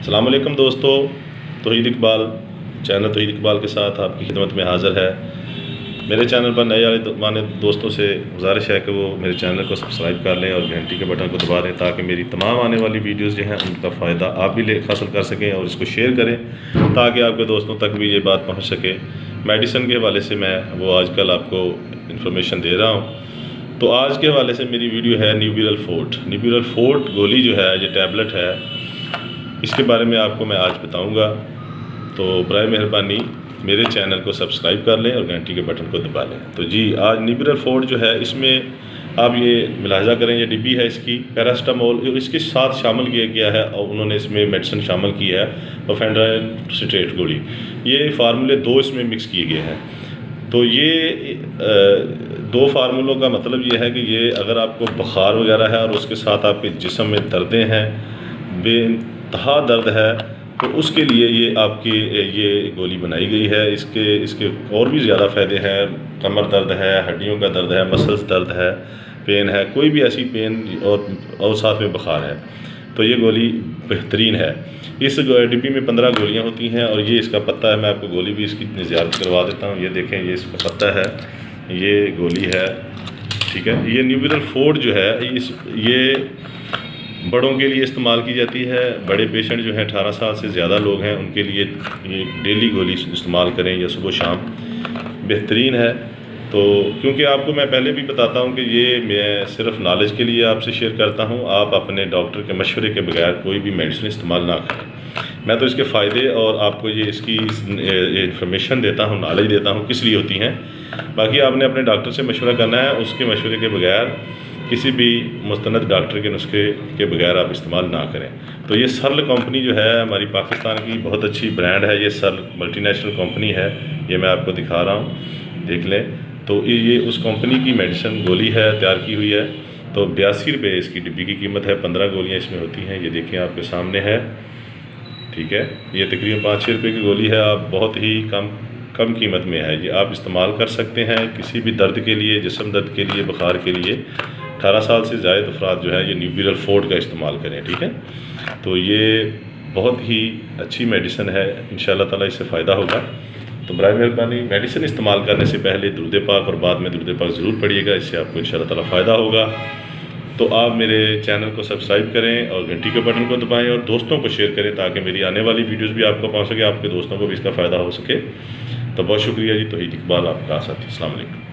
अस्सलाम वालेकुम दोस्तों, तौहीद इकबाल चैनल तौहीद इकबाल के साथ आपकी खिदमत में हाज़िर है। मेरे चैनल पर नए वाले दोस्तों से गुजारिश है कि वो मेरे चैनल को सब्सक्राइब कर लें और घंटी के बटन को दबा दें ताकि मेरी तमाम आने वाली वीडियोस जो हैं उनका फ़ायदा आप भी हासिल कर सकें और इसको शेयर करें ताकि आपके दोस्तों तक भी ये बात पहुँच सके। मेडिसिन के हवाले से मैं वो आजकल आपको इन्फॉर्मेशन दे रहा हूँ। तो आज के हवाले से मेरी वीडियो है न्यूबरल फोर्ट। न्यूबरल फोर्ट गोली जो है, ये टैबलेट है, इसके बारे में आपको मैं आज बताऊंगा। तो बराए मेहरबानी मेरे चैनल को सब्सक्राइब कर लें और घंटी के बटन को दबा लें। तो जी, आज न्यूबरल फोर्ट जो है, इसमें आप ये मुलाहिजा करें, ये डिब्बी है इसकी पैरास्टामोल इसके साथ शामिल किया गया है और उन्होंने इसमें मेडिसिन शामिल की है ऑर्फेनाड्राइन सिट्रेट गोली। ये फार्मूले 2 इसमें मिक्स किए गए हैं। तो ये 2 फार्मूलों का मतलब ये है कि ये अगर आपको बुखार वगैरह है और उसके साथ आपके जिस्म में दर्दें हैं, बेइंतहा दर्द है, तो उसके लिए ये आपकी ये गोली बनाई गई है। इसके और भी ज़्यादा फ़ायदे हैं। कमर दर्द है, हड्डियों का दर्द है, मसल्स दर्द है, पेन है, कोई भी ऐसी पेन और साथ में बुखार है, तो ये गोली बेहतरीन है। इस डिब्बी में 15 गोलियां होती हैं और ये इसका पत्ता है। मैं आपको गोली भी इसकी ज़ियारत करवा देता हूँ। ये देखें, ये इसका पत्ता है, ये गोली है, ठीक है। ये न्यूबरल फोर्ट जो है, ये बड़ों के लिए इस्तेमाल की जाती है। बड़े पेशेंट जो हैं, 18 साल से ज़्यादा लोग हैं, उनके लिए ये डेली गोली इस्तेमाल करें या सुबह शाम, बेहतरीन है। तो क्योंकि आपको मैं पहले भी बताता हूँ कि ये मैं सिर्फ नॉलेज के लिए आपसे शेयर करता हूँ। आप अपने डॉक्टर के मशवरे के बगैर कोई भी मेडिसिन इस्तेमाल ना करें। मैं तो इसके फ़ायदे और आपको ये इसकी इंफॉर्मेशन देता हूँ, नॉलेज देता हूँ किस लिए होती हैं। बाकी आपने अपने डॉक्टर से मशवरा करना है, उसके मशवरे के बगैर किसी भी मुस्तनद डॉक्टर के नुस्खे के बगैर आप इस्तेमाल ना करें। तो ये सर्ल कंपनी जो है, हमारी पाकिस्तान की बहुत अच्छी ब्रांड है। ये सर्ल मल्टीनेशनल कंपनी है, ये मैं आपको दिखा रहा हूँ, देख लें। तो ये उस कंपनी की मेडिसिन गोली है, तैयार की हुई है। तो 82 रुपये इसकी डिब्बी की कीमत है। 15 गोलियाँ इसमें होती हैं, ये देखें आपके सामने है, ठीक है। ये तकरीबन 5-6 रुपये की गोली है। आप बहुत ही कम कीमत में है। ये आप इस्तेमाल कर सकते हैं किसी भी दर्द के लिए, जिस्म दर्द के लिए, बुखार के लिए। 18 साल से ज़ायद अफराद जो है, ये न्यूबरल फोर्ट का इस्तेमाल करें, ठीक है। तो ये बहुत ही अच्छी मेडिसिन है, इंशाअल्लाह ताला इससे फ़ायदा होगा। तो बराए मेहरबानी मेडिसिन इस्तेमाल करने से पहले दुरूद पाक और बाद में दुरूद पाक ज़रूर पढ़िएगा, इससे आपको इंशाअल्लाह ताला फ़ायदा होगा। तो आप मेरे चैनल को सब्सक्राइब करें और घंटी के बटन को दबाएं और दोस्तों को शेयर करें ताकि मेरी आने वाली वीडियोज़ भी आपको पहुँच सके, आपके दोस्तों को भी इसका फ़ायदा हो सके। तो बहुत शुक्रिया जी। तौहीद इकबाल आपका साथी। अस्सलाम वालेकुम।